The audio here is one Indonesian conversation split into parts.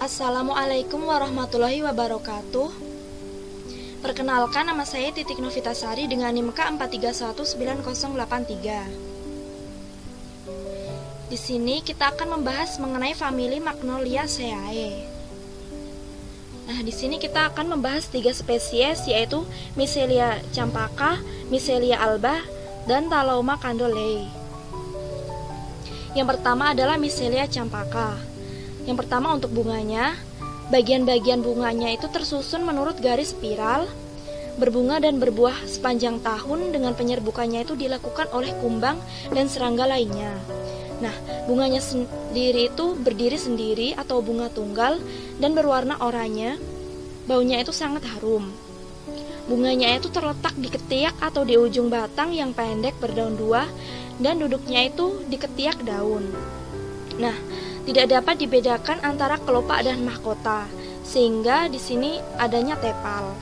Assalamualaikum warahmatullahi wabarakatuh. Perkenalkan, nama saya Titik Novitasari dengan NIM K43190083. Di sini kita akan membahas mengenai famili Magnoliaceae. Nah, di sini kita akan membahas 3 spesies, yaitu Misselia champaca, Misselia alba, dan Thaloma candolei. Yang pertama adalah Misselia champaca. Yang pertama untuk bunganya, bagian-bagian bunganya itu tersusun menurut garis spiral, berbunga dan berbuah sepanjang tahun dengan penyerbukannya itu dilakukan oleh kumbang dan serangga lainnya. Nah, bunganya sendiri itu berdiri sendiri atau bunga tunggal dan berwarna oranye, baunya itu sangat harum. Bunganya itu terletak di ketiak atau di ujung batang yang pendek berdaun 2 dan duduknya itu di ketiak daun. Nah, tidak dapat dibedakan antara kelopak dan mahkota, sehingga di sini adanya tepal.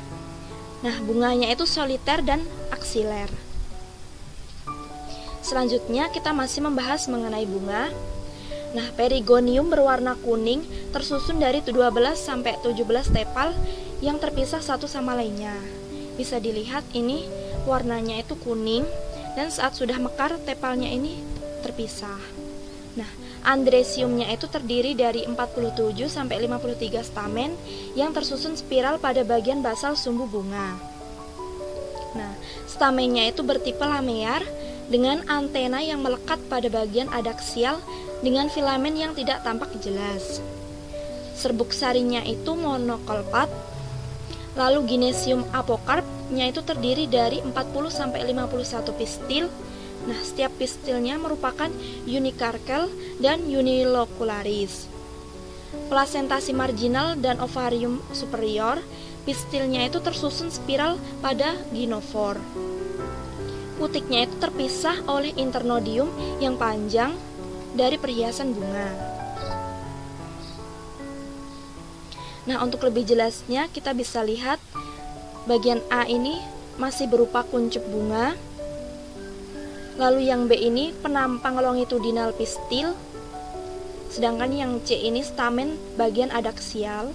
Nah, bunganya itu soliter dan aksiler. Selanjutnya kita masih membahas mengenai bunga. Nah, perigonium berwarna kuning tersusun dari 12 sampai 17 tepal yang terpisah satu sama lainnya. Bisa dilihat ini warnanya itu kuning dan saat sudah mekar tepalnya ini terpisah. Nah, andresiumnya itu terdiri dari 47 sampai 53 stamen yang tersusun spiral pada bagian basal sumbu bunga. Nah, stamennya itu bertipe lamear dengan antena yang melekat pada bagian adaksial dengan filamen yang tidak tampak jelas. Serbuk sarinya itu monokolpat. Lalu Ginesium apokarpnya itu terdiri dari 40 sampai 51 pistil. Nah, setiap pistilnya merupakan unikarkel dan unilocularis. Plasentasi marginal dan ovarium superior, pistilnya itu tersusun spiral pada ginofor. Putiknya itu terpisah oleh internodium yang panjang dari perhiasan bunga. Nah, untuk lebih jelasnya kita bisa lihat bagian A ini masih berupa kuncup bunga. Lalu yang B ini penampang longitudinal pistil, sedangkan yang C ini stamen bagian adaksial.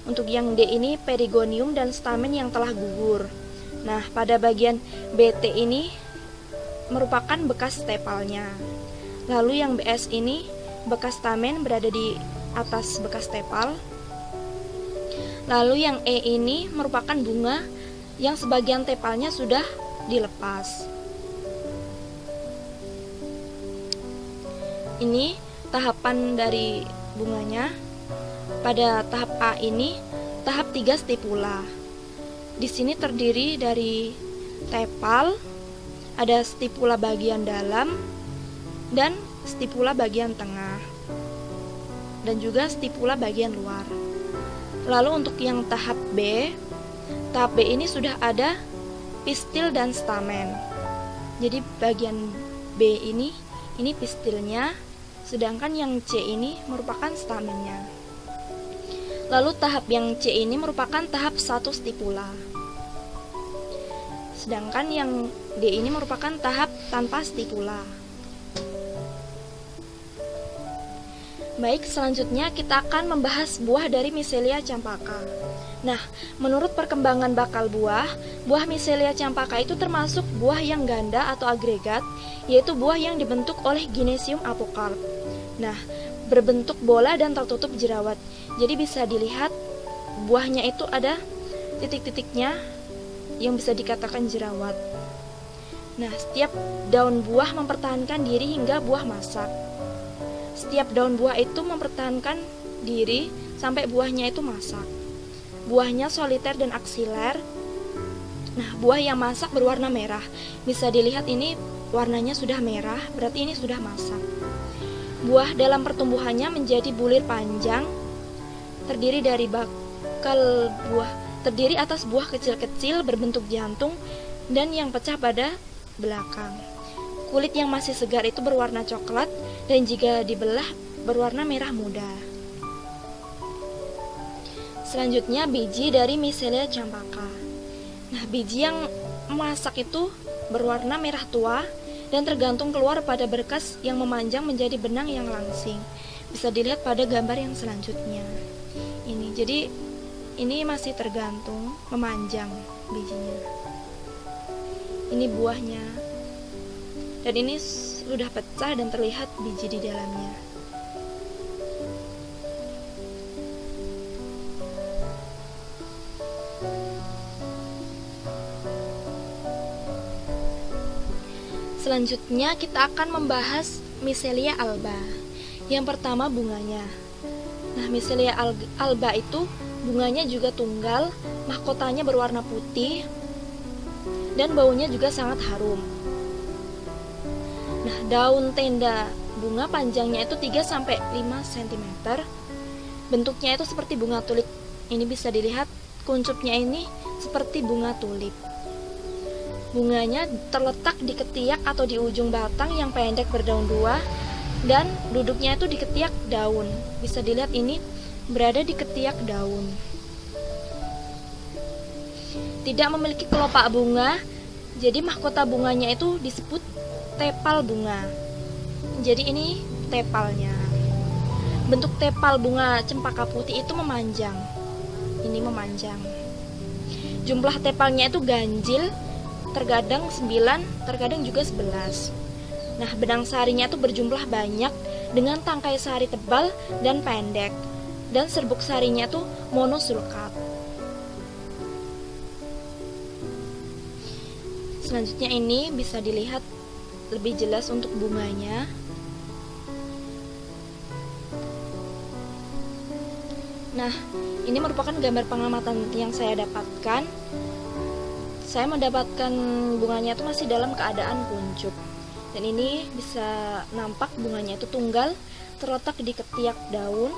Untuk yang D ini perigonium dan stamen yang telah gugur. Nah, pada bagian BT ini merupakan bekas tepalnya. Lalu yang BS ini bekas stamen berada di atas bekas tepal. Lalu yang E ini merupakan bunga yang sebagian tepalnya sudah dilepas. Ini tahapan dari bunganya. Pada tahap A ini tahap 3 stipula. Di sini terdiri dari tepal, ada stipula bagian dalam dan stipula bagian tengah, dan juga stipula bagian luar. Lalu untuk yang tahap B ini sudah ada pistil dan stamen. Jadi bagian B ini pistilnya, sedangkan yang C ini merupakan stamennya. Lalu tahap yang C ini merupakan tahap 1 stipula. Sedangkan yang D ini merupakan tahap tanpa stipula. Baik, selanjutnya kita akan membahas buah dari Misselia champaca. Nah, menurut perkembangan bakal buah Misselia champaca itu termasuk buah yang ganda atau agregat, yaitu buah yang dibentuk oleh Ginesium apokarp. Nah, berbentuk bola dan tertutup jerawat. Jadi bisa dilihat buahnya itu ada titik-titiknya yang bisa dikatakan jerawat. Nah, setiap daun buah mempertahankan diri hingga buah masak. Setiap daun buah itu mempertahankan diri sampai buahnya itu masak. Buahnya soliter dan aksiler. Nah, buah yang masak berwarna merah. Bisa dilihat ini warnanya sudah merah, berarti ini sudah masak. Buah dalam pertumbuhannya menjadi bulir panjang, terdiri atas buah kecil-kecil berbentuk jantung dan yang pecah pada belakang. Kulit yang masih segar itu berwarna coklat dan jika dibelah berwarna merah muda. Selanjutnya biji dari Misselia champaca. Nah, biji yang masak itu berwarna merah tua dan tergantung keluar pada berkas yang memanjang menjadi benang yang langsing. Bisa dilihat pada gambar yang selanjutnya. Ini, jadi ini masih tergantung memanjang bijinya. Ini buahnya. Dan ini sudah pecah dan terlihat biji di dalamnya. Selanjutnya kita akan membahas Misselia alba. Yang pertama bunganya. Nah, Misselia alba itu bunganya juga tunggal, mahkotanya berwarna putih, dan baunya juga sangat harum. Nah, daun tenda bunga panjangnya itu 3-5 cm. Bentuknya itu seperti bunga tulip. Ini bisa dilihat kuncupnya ini seperti bunga tulip. Bunganya terletak di ketiak atau di ujung batang yang pendek berdaun 2, dan duduknya itu di ketiak daun. Bisa dilihat ini berada di ketiak daun. Tidak memiliki kelopak bunga, jadi mahkota bunganya itu disebut tepal bunga. Jadi ini tepalnya. Bentuk tepal bunga cempaka putih itu memanjang. Ini memanjang. Jumlah tepalnya itu ganjil, terkadang 9, terkadang juga 11. Nah, benang sarinya itu berjumlah banyak dengan tangkai sari tebal dan pendek. Dan serbuk sarinya itu monosulkat. Selanjutnya ini bisa dilihat lebih jelas untuk bunganya. Nah, ini merupakan gambar pengamatan yang saya dapatkan. Saya mendapatkan bunganya itu masih dalam keadaan kuncup. Dan ini bisa nampak bunganya itu tunggal, terletak di ketiak daun,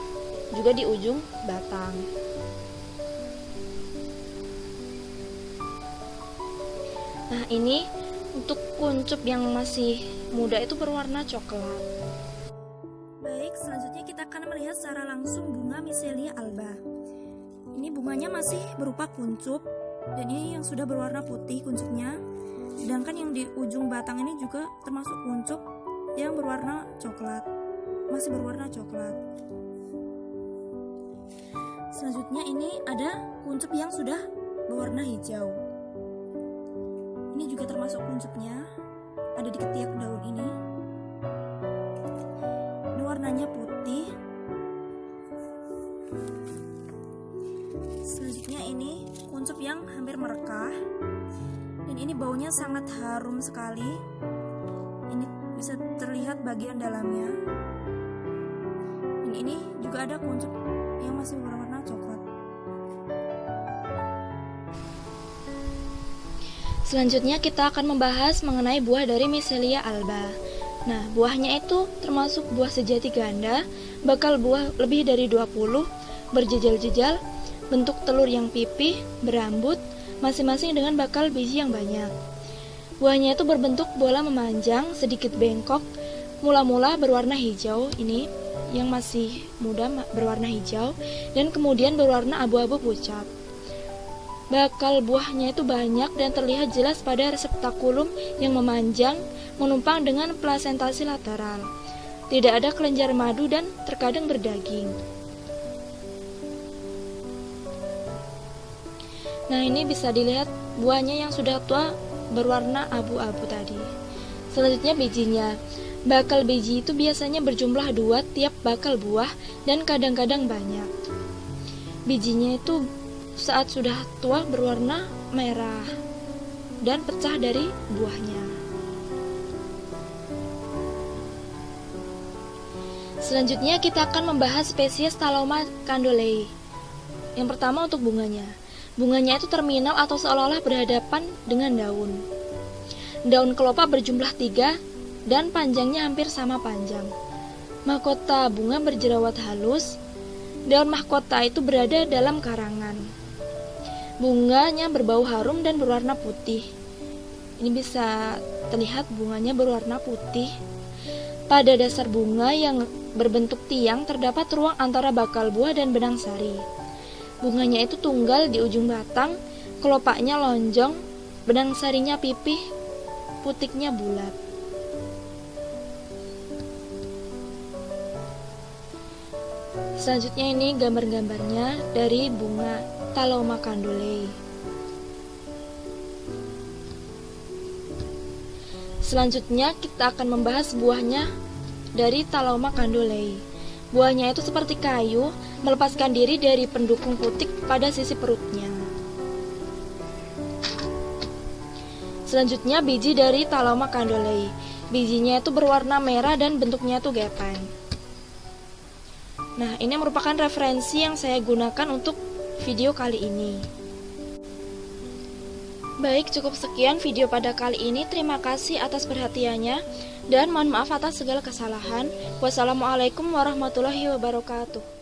juga di ujung batang. Nah, ini untuk kuncup yang masih muda itu berwarna coklat. Baik, selanjutnya kita akan melihat secara langsung bunga Misselia alba. Ini bunganya masih berupa kuncup, dan ini yang sudah berwarna putih kuncupnya. Sedangkan yang di ujung batang ini juga termasuk kuncup yang berwarna coklat, masih berwarna coklat. Selanjutnya ini ada kuncup yang sudah berwarna hijau. Ini juga termasuk kuncupnya, ada di ketiak daun ini. Ini warnanya putih. Selanjutnya ini kuncup yang hampir merekah. Dan ini baunya sangat harum sekali. Ini bisa terlihat bagian dalamnya. Dan ini juga ada kuncup yang masih berwarna coklat. Selanjutnya kita akan membahas mengenai buah dari Misselia alba. Nah, buahnya itu termasuk buah sejati ganda, bakal buah lebih dari 20, berjejal-jejal, bentuk telur yang pipih, berambut, masing-masing dengan bakal biji yang banyak. Buahnya itu berbentuk bola memanjang, sedikit bengkok, mula-mula berwarna hijau, ini yang masih muda berwarna hijau, dan kemudian berwarna abu-abu pucat. Bakal buahnya itu banyak dan terlihat jelas pada reseptakulum yang memanjang, menumpang dengan plasentasi lateral. Tidak ada kelenjar madu dan terkadang berdaging. Nah, ini bisa dilihat buahnya yang sudah tua berwarna abu-abu tadi. Selanjutnya bijinya. Bakal biji itu biasanya berjumlah 2 tiap bakal buah dan kadang-kadang banyak. Bijinya itu saat sudah tua berwarna merah dan pecah dari buahnya. Selanjutnya kita akan membahas spesies Taloma candolei. Yang pertama untuk bunganya. Bunganya itu terminal atau seolah-olah berhadapan dengan daun. Daun kelopak berjumlah 3 dan panjangnya hampir sama panjang. Mahkota bunga berjerawat halus. Daun mahkota itu berada dalam karangan. Bunganya berbau harum dan berwarna putih. Ini bisa terlihat bunganya berwarna putih. Pada dasar bunga yang berbentuk tiang terdapat ruang antara bakal buah dan benang sari. Bunganya itu tunggal di ujung batang, kelopaknya lonjong, benang sarinya pipih, putiknya bulat. Selanjutnya ini gambar-gambarnya dari bunga Taloma Candolei. Selanjutnya kita akan membahas buahnya dari Taloma Candolei. Buahnya itu seperti kayu, melepaskan diri dari pendukung putik pada sisi perutnya. Selanjutnya biji dari Taloma Candolei. Bijinya itu berwarna merah dan bentuknya itu gepeng. Nah, ini merupakan referensi yang saya gunakan untuk video kali ini. Baik, cukup sekian video pada kali ini. Terima kasih atas perhatiannya dan mohon maaf atas segala kesalahan. Wassalamualaikum warahmatullahi wabarakatuh.